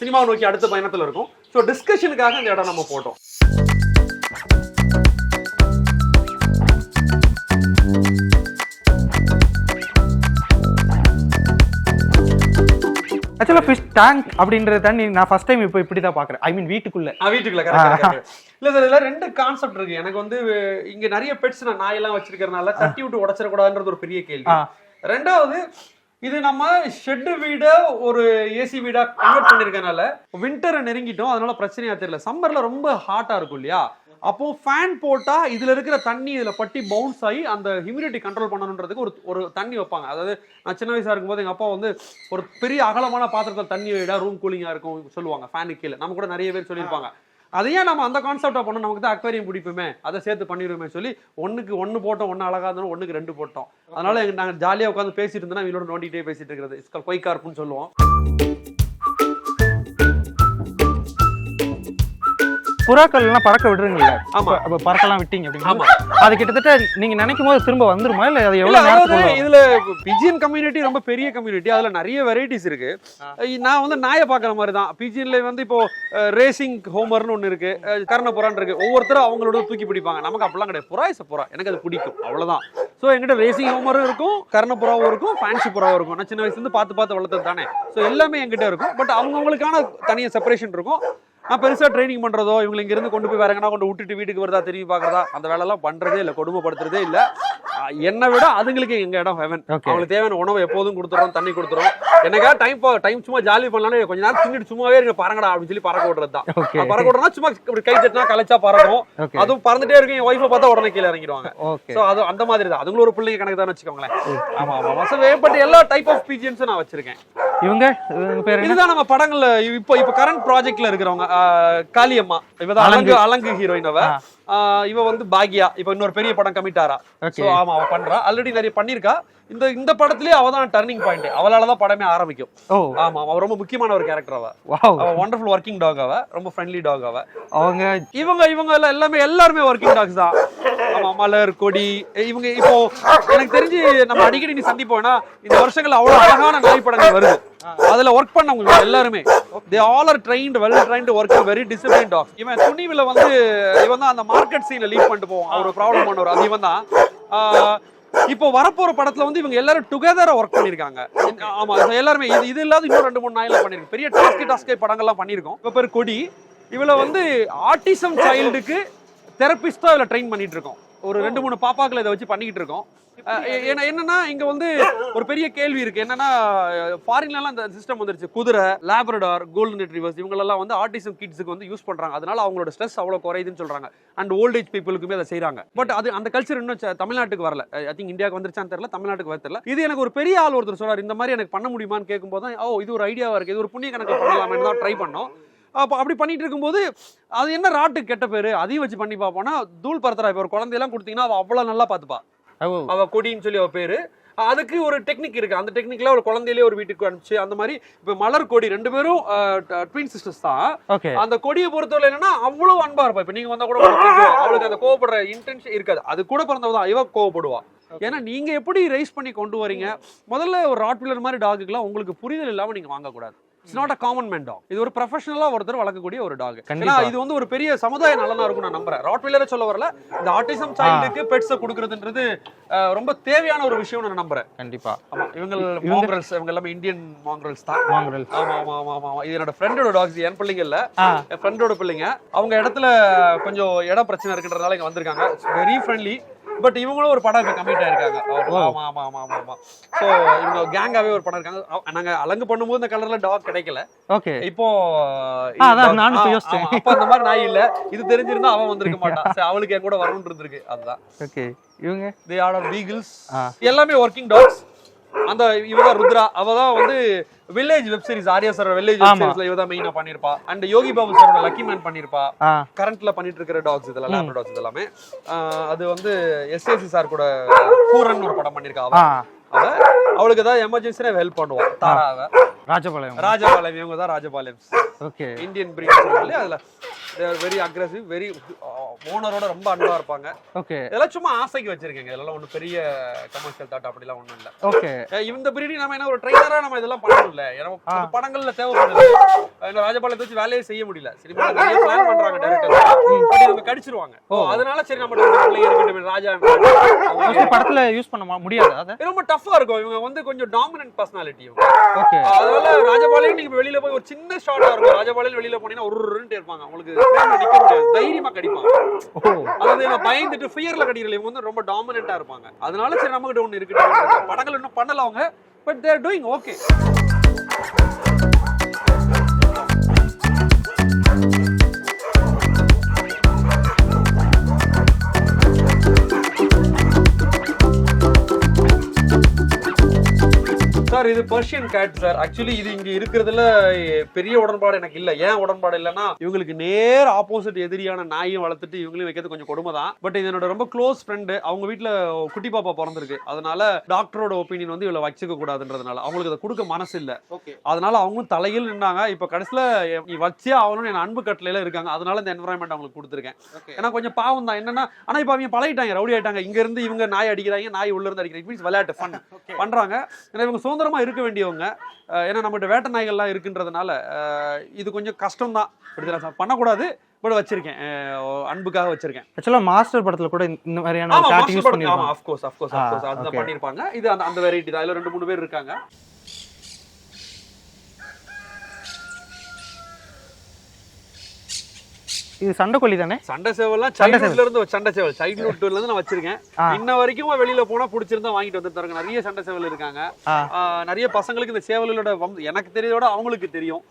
சினிமாவை நோக்கி அடுத்த பயணத்துல இருக்கும். ஸோ டிஸ்கஷனுக்காக இந்த இடம் நம்ம போட்டோம். ஆக்சுவலா ஃபிஷ் டேங்க் அப்படின்றது தண்ணி நான் ஃபர்ஸ்ட் டைம் இப்போ இப்படி தான் பாக்குறேன். ஐ மீன் வீட்டுக்குள்ள கரெக்ட். இல்ல சார், இதுல ரெண்டு கான்செப்ட் இருக்கு. எனக்கு வந்து இங்க நிறைய பெட்ஸ் நான் நாயெல்லாம் வச்சிருக்கறனால தட்டி விட்டு உடைச்சிடக்கூடாதுன்றது ஒரு பெரிய கேள்வி. ரெண்டாவது, இது நம்ம ஷெட் வீட ஒரு ஏசி வீடா கன்வெர்ட் பண்ணிருக்கனால வின்டரை நெருங்கிட்டோம், அதனால பிரச்சனையா தெரியல. சம்மர்ல ரொம்ப ஹாட்டா இருக்கும் இல்லையா, அப்போ ஃபேன் போட்டா இதுல இருக்கிற தண்ணி இதுல பட்டி பவுன்ஸ் ஆகி அந்த ஹியூமிடிட்டி கண்ட்ரோல் பண்ணணுன்றதுக்கு ஒரு தண்ணி வைப்பாங்க. அதாவது நான் சின்ன வயசா இருக்கும்போது எங்க அப்பா வந்து ஒரு பெரிய அகலமான பாத்திரத்தில் தண்ணி வைடா ரூம் கூலிங்கா இருக்கும் சொல்லுவாங்க, ஃபேனுக்கு கீழே. நம்ம கூட நிறைய பேர் சொல்லியிருப்பாங்க. அதையே நம்ம அந்த கான்செப்டா பண்ணோம், நமக்கு தான் அக்வேரியம் பிடிப்புமே, அதை சேர்த்து பண்ணிடுவோமே சொல்லி ஒன்னுக்கு ஒன்னு போட்டோம், ஒன்னு அழகா இருந்தாலும் ஒன்னுக்கு 2 போட்டோம். அதனால நாங்க ஜாலியா உட்காந்து பேசிட்டு இருந்தோம்னா இவங்களோட நோண்டிட்டே பேசிட்டு இருக்கிறது. இட்ஸ் கால்ட் கொய்கார்ப்புன்னு சொல்லுவோம். புறாக்கள் எல்லாம் பறக்க விடுறீங்களா? ஆமா, பறக்கலாம் விட்டீங்க அப்படின்னு. ஆமா, அது கிட்டத்தட்ட நீங்க நினைக்கும் போது திரும்ப வந்துருமா இல்ல அது எவ்வளவு நேரத்துக்கு? இதுல பிஜியன் கம்யூனிட்டி ரொம்ப பெரிய கம்யூனிட்டி, அதுல நிறைய வெரைட்டிஸ் இருக்கு. நான் வந்து நாயை பாக்குற மாதிரி தான். பிஜியன்ல வந்து இப்போ ரேசிங் ஹோமர்னு ஒண்ணு இருக்கு, கர்ணபுறான்னு இருக்கு. ஒவ்வொருத்தரும் அவங்களோட தூக்கி பிடிப்பாங்க. நமக்கு அப்படிலாம் கிடையாது. புறா இஸ் புறா, எனக்கு அது பிடிக்கும், அவ்வளவுதான். ஸோ எங்கிட்ட ரேசிங் ஹோமரும் இருக்கும், கர்ணபுறாவும் இருக்கும், ஃபேன்சி புறாவும் இருக்கும். நான் சின்ன வயசுல இருந்து பார்த்து வளர்த்தது தானே. ஸோ எல்லாமே எங்கிட்ட இருக்கும். பட் அவங்கவுங்களுக்கான தனியாக செப்பரேஷன் இருக்கும். நான் பெருசா ட்ரைனிங் பண்றதோ இவங்க இங்க இருந்து கொண்டு போய் வேற எங்கன்னா கொண்டு விட்டுட்டு வீட்டுக்கு வருதா திரும்பி பாக்குறதா அந்த வேலை எல்லாம் பண்றதே இல்லை, கொடுமைப்படுத்துறதே இல்லை. என்னை விட அதுங்களுக்கு எங்க இடம் ஹெவன். அவங்களுக்கு தேவையான உணவு எப்போதும் கொடுத்துறோம், தண்ணி கொடுத்துறோம். எனக்கா டைம் சும்மா ஜாலி பண்ணலாம், கொஞ்ச நேரம் தின்னுட்டு சும்மாவே இருக்க பறங்கடா அப்படின்னு சொல்லி பறக்க விடுறது தான். பறக்க விடுறா சும்மா கை தட்டினா கலைச்சா பறக்கும், அதுவும் பறந்துட்டே இருக்கும். என் ஒய்ஃபை பார்த்தா உடனே கீழே இறங்கிடுவாங்க. ஸோ அது அந்த மாதிரி தான். அதுங்களும் ஒரு பிள்ளைங்க கணக்கு தான் வச்சுக்கோங்களேன். ஆமா ஆமா, பட் எல்லா டைப் ஆஃப் பிஜியன்ஸும் நான் வச்சிருக்கேன். இவங்க பேர் இதுதான் நம்ம படங்கள்ல இப்போ கரண்ட் ப்ராஜெக்ட்ல இருக்கிறவங்க. காளியம்மா இவதான் அலங்கு ஹீரோயின். இவ வந்து பாக்யா இப்ப இன்னொரு பெரிய படம் கமிட்டாரா. ஆமா, அவ பண்றா, ஆல்ரெடி நிறைய பண்ணிருக்கா. இந்த படத்திலேயே அவதான் டர்னிங் பாயிண்ட். அவளாலதான் படமே ஆரம்பிக்கும். ஆமா, அவ ரொம்ப முக்கியமான ஒரு கேரக்டர். அவ வண்டர்ஃபுல் ஒர்க்கிங் டாக். அவ ரொம்ப ஃப்ரெண்ட்லி டாக். அவங்க இவங்க எல்லாருமே ஒர்க்கிங் டாக்ஸ் தான். ஆமா, மலர் கொடி இவங்க. இப்போ எனக்கு தெரிஞ்சு நம்ம அடிக்கடி நீ சந்திப்போம்னா இந்த வருஷங்கள்ல அவ்வளவு அழகான நாய் படங்கள் வருது. அதுல ஒர்க் பண்ணவங்க எல்லாருமே they all are trained, well trained, working very disciplined dogs. இவன் துணிவில வந்து இவன் தான் அந்த மார்க்கெட் சீன்ல லீட் பண்ணிட்டு போவான். அவர் ப்ராப்ளம் பண்ணவர் அது இவன் தான். இப்போ வரப்போற படத்துல வந்து இவங்க எல்லாரும் டுகெதரா ஒர்க் பண்ணிருக்காங்க. ஆமா, எல்லாருமே இது இல்லாத இன்னும் 2-3 நாயில பண்ணிருக்கோம். பெரிய டாஸ்கே படங்கள்லாம் பண்ணிருக்கோம். இப்ப பேர் கொடி. இவள வந்து ஆட்டிசம் சைல்டுக்கு தெரபிஸ்டா இவள ட்ரெயின் பண்ணிட்டு இருக்கோம். ஒரு 2-3 பாப்பாக்களை இதை வச்சு பண்ணிக்கிட்டு இருக்கோம். என்னன்னா இங்க வந்து ஒரு பெரிய கேள்வி இருக்கு. என்னன்னா ஃபாரின்ல எல்லாம் இந்த சிஸ்டம் வந்துருச்சு. குதிரை, லேப்ரடார், கோல்டன் ரெட்ரீவர்ஸ் இவங்களெல்லாம் வந்து ஆட்டிசம் கிட்ஸுக்கு வந்து யூஸ் பண்றாங்க. அதனால அவங்களோட ஸ்ட்ரெஸ் அவ்வளவு குறையுதுன்னு சொல்றாங்க. அண்ட் ஓல்ட் ஏஜ் பீப்புளுக்குமே அதை செய்யறாங்க. பட் அது அந்த கல்ச்சர் இன்னும் தமிழ்நாட்டுக்கு வரல. ஐ திங்க் இந்தியாவுக்கு வந்துருச்சான்னு தெரியல, தமிழ்நாட்டுக்கு வர தெரியல. இது எனக்கு ஒரு பெரிய ஆள் ஒருத்தர் சொல்றாரு, இந்த மாதிரி எனக்கு பண்ண முடியுமான்னு கேட்கும்போது தான் இது ஒரு ஐடியாவா இருக்கு, இது ஒரு புண்ணிய கணக்கு பண்ணலாமே தான் ட்ரை பண்ணோம். அப்போ அப்படி பண்ணிட்டு இருக்கும்போது அது என்ன ராட்டு கெட்ட பேரு, அதையும் வச்சு பண்ணி பார்ப்போம்னா தூள் பரத்துறா. இப்போ ஒரு குழந்தையெல்லாம் கொடுத்தீங்கன்னா அவ அவ்வளவு நல்லா பார்த்துப்பா. அவ கொடின்னு சொல்லி அவ பேரு. அதுக்கு ஒரு டெக்னிக் இருக்கு. அந்த டெக்னிக்ல ஒரு குழந்தையிலே ஒரு வீட்டுக்கு அனுப்பிச்சு அந்த மாதிரி. இப்ப மலர் கொடி 2 பேரும் ட்வின் சிஸ்டர்ஸ் தான். அந்த கொடியை பொறுத்தவரை என்னன்னா அவ்வளவு அன்பா இருப்பா. இப்ப நீங்க வந்தா கூட அவளுக்கு அந்த கோவப்படுற இன்டென்ஷன் இருக்காது. அது கூட பிறந்தவதான் இவ கோவப்படுவா. ஏன்னா நீங்க எப்படி ரைஸ் பண்ணி கொண்டு வரீங்க. முதல்ல ஒரு ராட்வீலர் மாதிரி டாகுக்குலாம் உங்களுக்கு புரிதல் இல்லாம நீங்க வாங்கக்கூடாது. It's not a common man talk. இது ஒரு ப்ரொஃபஷனலா ஒருத்தர் வளர்க்கக்கூடிய ஒரு டாக். இது வந்து ஒரு பெரிய சமுதாய நலனா இருக்கும் நான் நம்புறேன். ராட்வீலரை சொல்ல வரல, இந்த ஆட்டிசம் சைல்டுக்கு பெட்ஸை கொடுக்கறதுன்றது ரொம்ப தேவையான ஒரு விஷயம் நான் நம்புறேன். கண்டிப்பா. ஆமா, இவங்க எல்லாமே இந்தியன் மாங்கரல்ஸ் தான். ஆமா ஆமா ஆமா ஆமா. இது என்னோட ஃப்ரெண்டோட டாக்ஸ். என் பிள்ளைங்க இல்ல, என் ஃப்ரெண்டோட பிள்ளைங்க. அவங்க இடத்துல கொஞ்சம் இடம் பிரச்சனை இருக்குன்றதால இங்க வந்திருக்காங்க. Very friendly. பட் இவங்களும் ஒரு படம் கமிட் ஆயிருக்காங்க. ஆமா ஆமா ஆமா ஆமா ஆமா. சோ இவங்க கேங்காவே ஒரு படம் இருக்காங்க. நாங்க அலங்கு பண்ணும்போது இந்த கலர்ல டாக் கிடைக்கல. ஓகே. இப்போ நானும் யோசிச்சேன். அப்ப அந்த மாதிரி நாய் இல்ல. இது தெரிஞ்சிருந்தா அவன் வந்திருக்க மாட்டான். சரி, அவளுக்கு என் கூட வரணும்னு இருந்திருக்கு. அதுதான். ஓகே. இவங்க they are beagles. எல்லாமே ஒர்க்கிங் டாக்ஸ். அந்த இவதான் ருத்ரா. அவதான் வந்து village web series Arya sir village web சீரிஸ்ல இவதான் மெயினா பண்ணிருப்பா. அண்ட் யோகி பாபு சாரோட லக்கி மேன் பண்ணிருப்பா. கரண்ட்ல பண்ணிட்டு இருக்கிற டாக்ஸ் இதெல்லாம் லேப் டாக்ஸ் இதெல்லாமே. அது வந்து எஸ்ஏசி சார் கூட பூரன் ஒரு படம் பண்ணிருக்கா. அவளுக்கு ஏதாவது எமர்ஜென்சினா ஹெல்ப் பண்ணுவான். தாராவ ராஜபாளையம் இவங்க தான் ராஜபாளையம். ஓகே. இந்தியன் பிரீட் சொல்லி அதுல they are very aggressive, very ஓனரோட ரொம்ப அன்பா இருப்பாங்க. ஓகே. இதெல்லாம் சும்மா ஆசைக்கு வச்சிருக்கீங்க. இதெல்லாம் ஒண்ணு பெரிய கமர்ஷியல் தாட் அப்படிலாம் ஒண்ணும் இல்ல. ஓகே. இந்த பிரீடி நம்ம என்ன ஒரு ட்ரைனரா நம்ம இதெல்லாம் பண்ணணும் இல்ல. ஏன்னா படங்கள்ல தேவைப்படுது. இந்த ராஜபாளையத்தை வச்சு வேலையே செய்ய முடியல. சினிமால நிறைய பிளான் பண்றாங்க டைரக்டர். பட் இவங்க கடிச்சிருவாங்க. அதனால சரி நம்ம பிள்ளைங்க இருக்கட்டும் ராஜா படத்துல யூஸ் பண்ண முடியாது. அது ரொம்ப டஃபா இருக்கும். இவங்க வந்து கொஞ்சம் டாமினன்ட் பர்சனாலிட்டி இவங்க. ஓகே. அதனால ராஜபாளையம் நீங்க வெளியில போய் ஒரு சின்ன ஷாட்டா இருக்கும். ராஜபாளையம் வெளியில போனீங்கன்னா ஒருன்னு இருப்பாங்க. உங்களுக்கு நிக்க முடியாது. தைரியமா கடிப்பாங்க. அதாவது இவங்க பயந்துட்டு ஃபியர்ல கடிக்கிறல இவங்க வந்து ரொம்ப டாமினன்ட்டா இருப்பாங்க. அதனால சரி நம்ம கிட்ட ஒண்ணு இருக்கு. படங்கள் இன்னும் பண்ணல அவங்க. But they are doing okay. Sir இது பர்ஷியன் கேட் சார். ஆக்சுவலி இது இங்க இருக்கிறதுல பெரிய உடன்பாடு எனக்கு இல்ல. ஏன் உடன்பாடு இல்லைன்னா இவங்களுக்கு நேர் ஆப்போசிட் எதிரியான நாயும் வளர்த்துட்டு இவங்களையும் வைக்கிறது கொஞ்சம் கொடுமை தான். பட் இது என்னோட ரொம்ப க்ளோஸ் ஃப்ரெண்டு. அவங்க வீட்டுல குட்டி பாப்பா பிறந்திருக்கு. அதனால டாக்டரோட ஒப்பீனியன் வந்து இவளை வச்சுக்க கூடாதுன்றதுனால அவங்களுக்கு அதை கொடுக்க மனசு இல்ல. அதனால அவங்களும் தலையில் நின்னாங்க. இப்ப கடைசியில நீ வச்சே ஆகணும்னு என் அன்பு கட்டளையில இருக்காங்க. அதனால இந்த என்வரான்மெண்ட் அவங்களுக்கு கொடுத்துருக்கேன். ஏன்னா கொஞ்சம் பாவம் தான். என்னன்னா ஆனா இப்ப அவங்க பழகிட்டாங்க, ரவுடி ஆயிட்டாங்க. இங்க இருந்து இவங்க நாய் அடிக்கிறாங்க, நாய் உள்ள இருந்து அடிக்கிறாங்க. மீன்ஸ் விளையாட்டு ஃபன் பண்றாங்க. ஏன்னா இவங்க சுதந்திரமா இருக்க வேண்டியவங்க. ஏன்னா நம்மகிட்ட வேட்டை நாய்கள்லாம் இருக்குன்றதுனால இது கொஞ்சம் கஷ்டம் தான். பண்ணக்கூடாது. பட் வச்சிருக்கேன், அன்புக்காக வச்சிருக்கேன். ஆக்சுவலா மாஸ்டர் படத்துல கூட இந்த மாதிரியான கேட் யூஸ் பண்ணிருப்பாங்க. ஆமா, ஆஃப் கோர்ஸ் அதுதான் பண்ணிருப்பாங்க. இது அந்த வெரைட்டி தான். அதுல 2-3 பேர் இருக்காங்க. இது சண்டைக்கோழி தானே? சண்டை சேவல்லாம் சைல்ட்ஹுட்ல இருந்து சண்டை சேவல் சைல்ட்ஹுட்ல இருந்து நான் வச்சிருக்கேன். இன்ன வரைக்கும் வெளியில போனா பிடிச்சிருந்தா வாங்கிட்டு வந்து தரங்க. நிறைய சண்டை சேவல் இருக்காங்க. நிறைய பசங்களுக்கு இந்த சேவலோட எனக்கு தெரியதோட அவங்களுக்கு தெரியும்.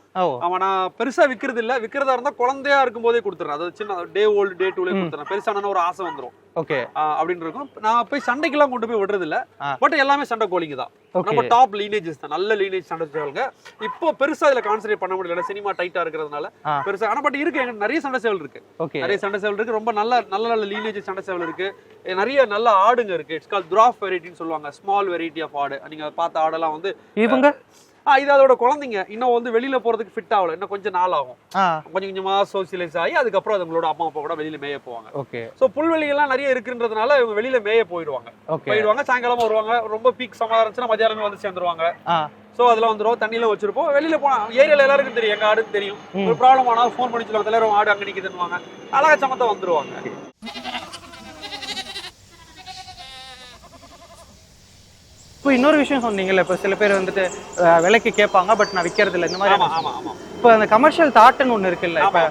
அவன் நான் பெருசா விக்கிறது இல்ல. விக்கிறதா இருந்தா குழந்தையா இருக்கும் போதே கொடுத்துறேன். அதாவது சின்ன டே ஓல்டு டே 2ல கொடுத்துறேன். பெருசான ஒரு ஆசை வந்துரும். ஓகே. அப்படின்னு இருக்கும். நான் போய் சண்டைக்கெல்லாம் கொண்டு போய் விடுறது இல்ல. பட் எல்லாமே சண்டை கோழிங்க தான். நம்ம டாப் லீனேஜஸ் தான். நல்ல லீனேஜ் சண்டை சேவல்ங்க. இப்போ பெருசா இதுல கான்சென்ட்ரேட் பண்ண முடியல. சினிமா டைட்டா இருக்கிறதுனால பெருசா. ஆனா பட் இருக்கு, எங்க நிறைய சண்டை சேவல் இருக்கு. நிறைய சண்டை சேவல் இருக்கு. ரொம்ப நல்ல லீனேஜ் சண்டை சேவல் இருக்கு. நிறைய நல்ல ஆடுங்க இருக்கு. இட்ஸ் கால்ட் துராஃப் வெரைட்டின்னு சொல்லுவாங்க. ஸ்மால் வெரைட்டி ஆஃப் ஆடு. நீங்க பார்த்த ஆடெல்லாம் வந்து இவங்க இது அதோட குழந்தைங்க. இன்னும் வந்து வெளியில போறதுக்கு ஃபிட் ஆகல. இன்னும் கொஞ்சம் நாள் ஆகும். கொஞ்சம் கொஞ்சமா சோசியலைஸ் ஆகி அதுக்கப்புறம் அதுங்களோட அம்மா அப்பா கூட வெளியில மேய போவாங்க. ஓகே. சோ புல்வெளிகள்லாம் நிறைய இருக்குன்றதுனால இவங்க வெளியில மேய போயிடுவாங்க. சாயங்காலமா வருவாங்க. ரொம்ப பீக் சம்மர் இருந்துச்சுன்னா மதியானமே வந்து சேர்ந்துருவாங்க. சோ அதெல்லாம் வந்துடும். தண்ணியில வச்சிருப்போம். வெளியில போனா ஏரியால எல்லாருக்கும் தெரியும் எங்க ஆடுன்னு தெரியும். ஒரு ப்ராப்ளம் ஆனா ஃபோன் பண்ணி சொல்லுவாங்க. எல்லாரும் ஆடு அங்க நிக்குதுன்னுவாங்க. அழகா சமத்தா வந்துருவாங்க. இப்போ இன்னொரு விஷயம் சொன்னீங்கல்ல, இப்போ சில பேர் வந்துட்டு விலைக்கு கேட்பாங்க, பட் நான் விற்கிறது இல்லை இந்த மாதிரி. இப்போ அந்த கமர்ஷியல் தாட்னு ஒன்று இருக்குல்ல, இப்போ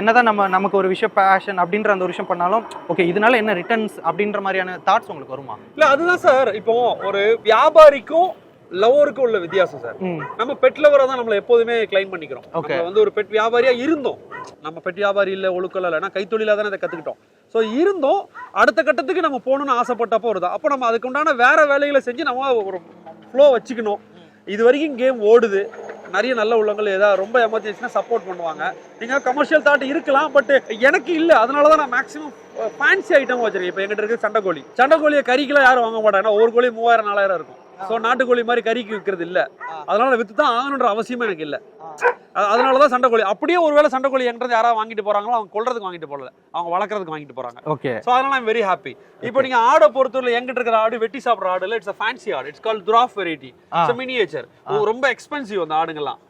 என்னதான் நமக்கு ஒரு விஷயம் பேஷன் அப்படின்ற அந்த ஒரு விஷயம் பண்ணாலும் ஓகே இதனால என்ன ரிட்டர்ன்ஸ் அப்படின்ற மாதிரியான தாட்ஸ் உங்களுக்கு வருமா? இல்லை அதுதான் சார். இப்போ ஒரு வியாபாரிக்கும் லவருக்கும் உள்ள வித்தியாசம் சார். நம்ம பெட் லவரா தான் நம்மள எப்போதுமே கிளைம் பண்ணிக்கிறோம். நம்ம வந்து ஒரு பெட் வியாபாரியா இருந்தோம். நம்ம பெட் வியாபாரி இல்ல, ஒழுக்கம் இல்ல, கைத்தொழிலா தானே அதை கத்துக்கிட்டோம். ஸோ இருந்தோம். அடுத்த கட்டத்துக்கு நம்ம போகணும்னு ஆசைப்பட்டப்போ வருது. அப்போ நம்ம அதுக்கு உண்டான வேற வேலைகளை செஞ்சு நம்ம ஒரு ஃப்ளோ வச்சுக்கணும். இது வரைக்கும் கேம் ஓடுது. நிறைய நல்ல உள்ளவங்கள் ஏதாவது ரொம்ப எமர்ஜென்சினா சப்போர்ட் பண்ணுவாங்க. நீங்க கமர்ஷியல் தாட் இருக்கலாம், பட் எனக்கு இல்ல. அதனாலதான் நான் மேக்ஸிமம் ஃபேன்சி ஐட்டம் வச்சிருக்கேன். இப்போ எங்கிட்ட இருக்கு சண்டைக்கோழியை கறிக்கெல்லாம் யாரும் வாங்க மாட்டாங்க. ஒரு கோழி 3000-4000 இருக்கும். ஸோ நாட்டுக்கோழி மாதிரி கறிக்கு விற்கிறது இல்ல. அதனால வித்து தான் ஆகணுன்ற அவசியமே எனக்கு இல்ல. அதனாலதான் சண்டைக்கோழி. அப்படியே ஒருவேளை சண்டைக்கோழி எங்கிட்ட யாராவது வாங்கிட்டு போறாங்களோ அவங்க கொல்றதுக்கு வாங்கிட்டு போகல, அவங்க வளர்க்கறதுக்கு வாங்கிட்டு போறாங்க. ஓகே. ஸோ அதனால ஐம் வெரி ஹாப்பி. இப்போ நீங்க ஆடை பொறுத்தவரை எங்கிட்ட இருக்கிற ஆடு வெட்டி சாப்பிட்ற ஆடு இல்ல. இட்ஸ் அ ஃபேன்சி ஆடு. இட்ஸ் கால்ட் துராஃப் வெரைட்டி. It's miniature. ரொம்ப எக்ஸ்பென்சிவ் அந்த ஆடுங்கெல்லாம்.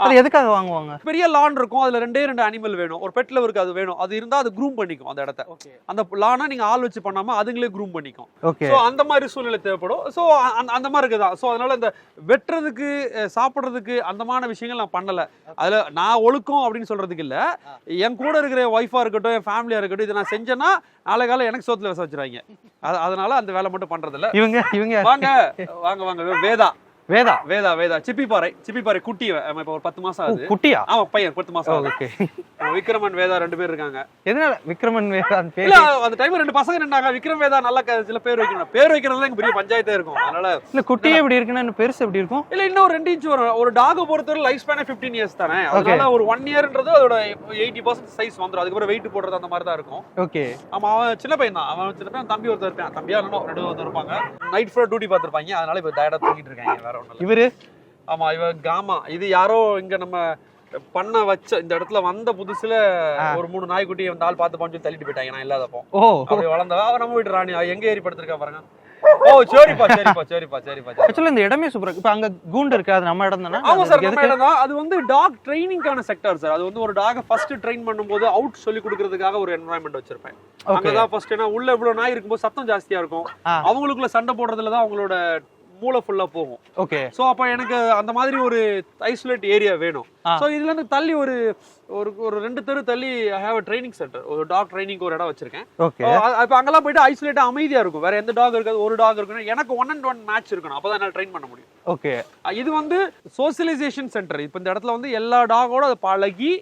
அது எதுக்காக வாங்குவாங்க? பெரிய லான் இருக்கும். அதுல 2 அனிமல் வேணும். ஒரு பெட்ல இருக்கு அது வேணும். அது இருந்தா அது க்ரூம் பண்ணிக்கும் அந்த இடத்த. அந்த லானா நீங்க ஆள் வச்சு பண்ணாம அதுங்களே க்ரூம் பண்ணிக்கும். சோ அந்த மாதிரி சூழ்நிலை தேவைப்படும். சோ அந்த மாதிரி இருக்குதான். சோ அதனால இந்த வெட்டுறதுக்கு சாப்பிடுறதுக்கு அந்த மாதிரி விஷயங்கள் நான் பண்ணல. பண்ணல. அதுல நான் ஒழுக்கம் அப்படின்னு சொல்றதுக்கு இல்ல, என் கூட இருக்கிற ஒய்ஃபா இருக்கட்டும், என் ஃபேமிலியா இருக்கட்டும், இதை நான் செஞ்சேன்னா நாளை காலம் எனக்கு சோத்துல விச வச்சிருவாங்க. அதனால அந்த வேலை மட்டும் பண்றது இல்ல. இவங்க வாங்க வாங்க வாங்க. வேதா வேதா வேதா வேதா சிப்பிப்பாறை குட்டி. இப்ப ஒரு 10 மாசம் ஆகுது. குட்டியா? ஆமா, பையன் 10 மாசம் ஆகுது. ஓகே. விக்ரமன் வேதா 2 பேர் இருக்காங்க. எதனால விக்ரமன் வேதா அந்த பேர்? இல்ல அந்த டைம்ல 2 பசங்க நின்னாங்க. விக்ரம் வேதா நல்ல சில பேர் வைக்கணும். பேர் வைக்கிறதுல எனக்கு பெரிய பஞ்சாயத்தே இருக்கும். அதனால இல்ல குட்டியே எப்படி இருக்குன்னா இன்னும் பெருசு எப்படி இருக்கும்? இல்ல இன்னும் ஒரு 2 இன்ச் வரும். ஒரு டாக பொறுத்தவரை லைஃப் ஸ்பேனே 15 இயர்ஸ் தானே. அதனால ஒரு 1 இயர்ன்றது அதோட 80% சைஸ் வந்துரும். அதுக்கு அப்புறம் வெயிட் போடுறது அந்த மாதிரி தான் இருக்கும். ஓகே. ஆமா, அவன் சின்ன பையன் தான். அவன் சின்ன பையன். தம்பி ஒருத்தர் இருப்பான். தம்பியா இல்ல 2 ஒருத்தர் இருப்பாங்க. நைட் ஃபுல்லா டியூட்டி பார்த்திருப்பாங்க. அதனால இப்ப டயர்டா தூங்கிட்டு இருக்காங்க. வேற ஒண்ணும் இல்ல. இவரு? ஆமா, இவ காமா. இது யாரோ இங்க நம்ம பண்ண வச்ச இந்த இடத்துல வந்த புதுசுல ஒரு 3 நாய்க்குட்டி வந்து ஆள் பார்த்து பஞ்சு தள்ளிட்டு போயிட்டாங்க நான் இல்லாதப்போ. அப்படி வளர்ந்தவ. அவ நம்ம வீட்டு ராணி. எங்க ஏறி படுத்திருக்கா பாருங்க. ஓ சரிப்பா. ஆக்சுவலா இந்த இடமே சூப்பரா. இப்ப அங்க கூண்டு இருக்கு, அது நம்ம இடம் தானே? ஆமா சார், நம்ம இடம் தான். அது வந்து டாக் ட்ரைனிங்கான செக்டர் சார். அது வந்து ஒரு டாக ஃபர்ஸ்ட் ட்ரெயின் பண்ணும்போது அவுட் சொல்லி கொடுக்கறதுக்காக ஒரு என்வரான்மெண்ட் வச்சிருப்பேன். அங்கதான் ஃபர்ஸ்ட். ஏன்னா உள்ள இவ்வளவு நாய் இருக்கும்போது சத்தம் ஜாஸ்தியா இருக்கும். அவங்களுக்குள்ள சண்டை போடுறதுல தான் அவங்களோட மூளை ஃபுல்லா போகும். ஓகே. சோ அப்ப எனக்கு அந்த மாதிரி ஒரு ஐசோலேட் ஏரியா வேணும். சோ இதுல இருந்து தள்ளி ஒரு 2 தெரு தள்ளி I have a training centre. ஒரு டாக் ட்ரைனிங் ஒரு இடம் வச்சிருக்கேன். ஓகே. அப்ப அங்கெல்லாம் போயிட்டு ஐசோலேட்டா அமைதியா இருக்கும். வேற எந்த டாக் இருக்காது. ஒரு டாக் இருக்கணும். எனக்கு 1-on-1 மேட்ச் இருக்கணும். அப்பதான் என்னால ட்ரெயின் பண்ண முடியும். ஓகே. இது வந்து சோசியலைசேஷன் சென்டர். இப்ப இந்த இடத்துல வந்து எல்லா டாகோட அது பழகி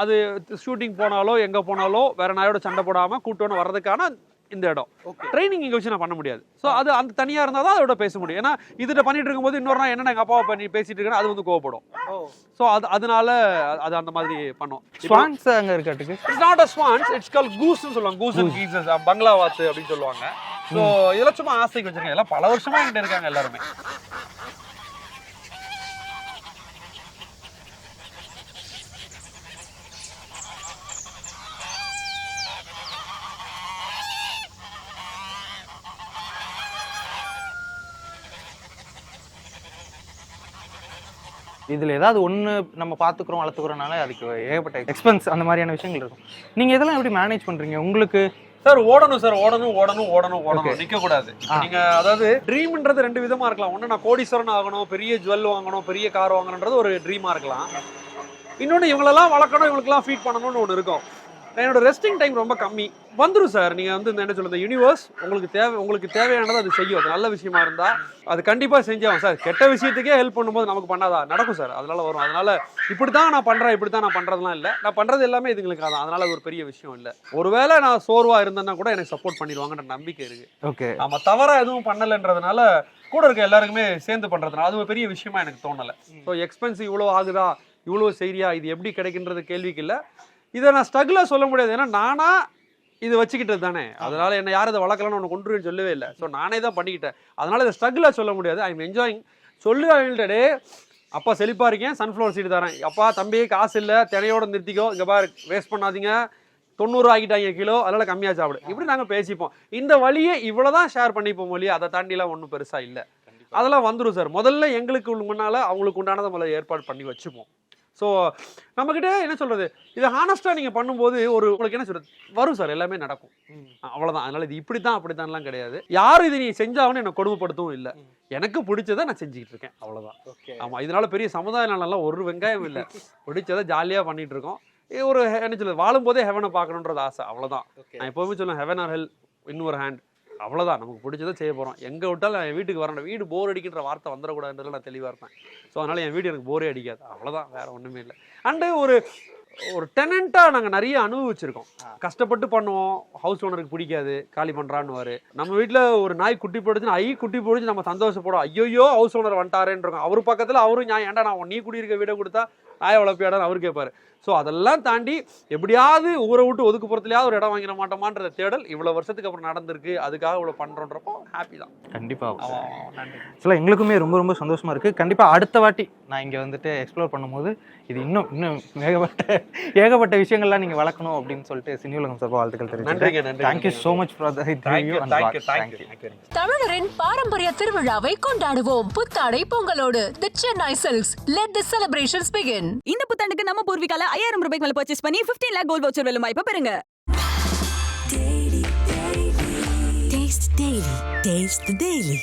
அது ஷூட்டிங் போனாலோ எங்க போனாலோ வேற நாயோட சண்டை போடாம கூட்டோன்னு வர்றதுக்கான இந்த இடம். ட்ரைனிங் இங்க வச்சு நான் பண்ண முடியாது. சோ அது அந்த தனியா இருந்தா தான் அதோட பேச முடியும். ஏன்னா இதுல பண்ணிட்டு இருக்கும்போது இன்னொரு நாள் என்ன எங்க அப்பாவை பண்ணி பேசிட்டு இருக்கேன், அது வந்து கோவப்படும். சோ அதனால அது அந்த மாதிரி பண்ணும். ஸ்வான்ஸ் அங்க இருக்கட்டுக்கு. It's not a swans, it's called goose னு சொல்லுவாங்க. goose and geese, பங்களாவாத்து அப்படி சொல்லுவாங்க. சோ இதெல்லாம் சும்மா ஆசைக்கு வச்சிருக்கேன். எல்லாம் பல வருஷமா என்கிட்ட இருக்காங்க எல்லாருமே. இதுல ஏதாவது ஒண்ணு நம்ம பாத்துக்கிறோம் வளர்த்துக்கிறோம்னால அதுக்கு ஏகப்பட்ட எக்ஸ்பென்ஸ் அந்த மாதிரியான விஷயங்கள் இருக்கும். நீங்க இதெல்லாம் எப்படி மேனேஜ் பண்றீங்க? உங்களுக்கு சார் ஓடணும் சார், ஓடணும் நிக்க கூடாது. நீங்க அதாவது ட்ரீம்ன்றது 2 விதமா இருக்கலாம். ஒண்ணு நான் கோடீஸ்வரன் ஆகணும், பெரிய ஜுவல் வாங்கணும், பெரிய கார் வாங்கணும்ன்றது ஒரு ட்ரீமா இருக்கலாம். இன்னொன்னு இவங்களெல்லாம் வளர்க்கணும், இவங்களுக்குலாம் ஃபீட் பண்ணணும்னு ஒன்று இருக்கும். என்னோட ரெஸ்டிங் டைம் ரொம்ப கம்மி. வந்துடும் சார். நீங்க வந்து என்ன சொல்றது, யூனிவர்ஸ் உங்களுக்கு தேவையானது அது செய்யும். அது நல்ல விஷயமா இருந்தா அது கண்டிப்பா செஞ்சாகும் சார். கெட்ட விஷயத்துக்கே ஹெல்ப் பண்ணும்போது நமக்கு பண்ணாதா நடக்கும் சார். அதனால வரும். அதனால இப்படித்தான் நான் பண்றதெல்லாம் இல்லை. நான் பண்றது எல்லாமே இதுங்களுக்கு தான். அதனால அது ஒரு பெரிய விஷயம் இல்லை. ஒருவேளை நான் சோர்வா இருந்தேன்னா கூட எனக்கு சப்போர்ட் பண்ணிடுவாங்கன்ற நம்பிக்கை இருக்கு. ஓகே. நம்ம தவறா எதுவும் பண்ணலைன்றதுனால கூட இருக்க எல்லாருக்குமே சேர்ந்து பண்றதுனால அது ஒரு பெரிய விஷயமா எனக்கு தோணலை. ஸோ எக்ஸ்பென்ஸ் இவ்வளோ ஆகுதா, இவ்வளோ செய்றியா, இது எப்படி கிடைக்கின்றது கேள்விக்கு இல்லை. இதை நான் ஸ்ட்ரகிளாக சொல்ல முடியாது. ஏன்னா நானா இது வச்சுக்கிட்டது தானே. அதனால என்ன யாரும் இதை வளர்க்கலாம்னு ஒன்று கொண்டுருன்னு சொல்லவே இல்லை. ஸோ நானே தான் பண்ணிக்கிட்டேன். அதனால இதை ஸ்ட்ரகிளாக சொல்ல முடியாது. I am enjoying. சொல்லுவாங்கடே அப்பா செழிப்பா இருக்கேன், சன்ஃப்ளவர் சீடு தரேன். அப்பா தம்பி காசு இல்லை, தினையோட நிறுத்திக்கோ, இங்கே பாரு வேஸ்ட் பண்ணாதீங்க, 90 ஆகிட்டாங்க கிலோ, அதனால கம்மியாக சாப்பிடு. இப்படி நாங்கள் பேசிப்போம். இந்த வழியை இவ்வளோதான் ஷேர் பண்ணிப்போம் மொழியை. அதை தாண்டிலாம் ஒன்றும் பெருசாக இல்லை. அதெல்லாம் வந்துடும் சார். முதல்ல எங்களுக்கு முன்னால் அவங்களுக்கு உண்டானதை முதல்ல ஏற்பாடு பண்ணி வச்சுப்போம். ஸோ நம்மக்கிட்ட என்ன சொல்கிறது, இதை ஹானஸ்ட்டாக நீங்கள் பண்ணும்போது உங்களுக்கு என்ன சொல்கிறது வரும் சார், எல்லாமே நடக்கும். அவ்வளோதான். அதனால் இது இப்படி தான் அப்படி தான்லாம் கிடையாது. யாரும் இது நீ செஞ்சாகணும் என்னை கொடுமைப்படுத்தவும் இல்லை. எனக்கு பிடிச்சதை நான் செஞ்சுக்கிட்டு இருக்கேன். அவ்வளோதான். ஆமாம். இதனால பெரிய சமுதாய நலம்லாம் ஒரு வெங்காயம் இல்லை. பிடிச்சதை ஜாலியாக பண்ணிகிட்டு இருக்கோம். ஒரு என்ன சொல்லுது, வாழும்போதே ஹெவனை பார்க்கணுன்றது ஆசை. அவ்வளோதான். நான் எப்போவுமே சொல்லுவேன், ஹெவன் ஆர் ஹெல் இன்னொரு ஹேண்ட். அவ்வளோதான். நமக்கு பிடிச்சதை செய்ய போகிறோம். எங்கே விட்டாலும் என் வீட்டுக்கு வரேன். வீடு போர் அடிக்கின்ற வார்த்தை வந்துடக்கூடாதுன்றதுல நான் தெளிவாக இருப்பேன். ஸோ அதனால் என் வீடு எனக்கு போரே அடிக்காது. அவ்வளோதான், வேறு ஒன்றுமே இல்லை. அண்டு ஒரு டெனண்ட்டாக நாங்கள் நிறைய அனுபவிச்சிருக்கோம். கஷ்டப்பட்டு பண்ணுவோம். ஹவுஸ் ஓனருக்கு பிடிக்காது, காலி பண்ணுறான்னு. நம்ம வீட்டில் ஒரு நாய் குட்டி போடுச்சுன்னா குட்டி போடுச்சு நம்ம சந்தோஷப்படும். ஐயோ ஹவுஸ் ஓனர் வந்துட்டாரேன்றோம். அவர் பக்கத்தில் அவரும் நான் ஏன்டா நான் நீ குடியிருக்க வீடை கொடுத்தா நாயை வளர்ப்பியாடான்னு அவர் கேட்பாரு. ஸோ அதெல்லாம் தாண்டி எப்படியாவது ஊரை விட்டு ஒதுக்குப்புறத்துலையாவது ஒரு இடம் வாங்கிட மாட்டோமான்ற தேடல் இவ்வளோ வருஷத்துக்கு அப்புறம் நடந்திருக்கு. அதுக்காக இவ்வளோ பண்ணுறோன்றப்போ ஹாப்பி தான். கண்டிப்பாக. நன்றி. ஆக்சுவலாக எங்களுக்குமே ரொம்ப ரொம்ப சந்தோஷமாக இருக்குது. கண்டிப்பாக அடுத்த வாட்டி நான் இங்கே வந்துட்டு எக்ஸ்ப்ளோர் பண்ணும்போது இது இன்னும் ஏகப்பட்ட விஷயங்கள்லாம் நீங்கள் வளர்க்கணும் அப்படின்னு சொல்லிட்டு சினி உலகம் சார்பாக வாழ்த்துக்கள் தெரிவிக்கிறேன். Thank you so much for the interview. தமிழரின் பாரம்பரிய திருவிழாவை கொண்டாடுவோம் புத்தாடை பொங்கலோடு. The Chennai silks, let the celebrations begin. இந்த புத்தாண்டுக்கு நம்ம பூர்விகால 5000 ரூபாய்க்கு மேல பர்ச்சேஸ் பண்ணி 15 lakh கோல்ட் வவுச்சர் வெல்லும் வாய்ப்பை பெறுங்க. Taste the Daily.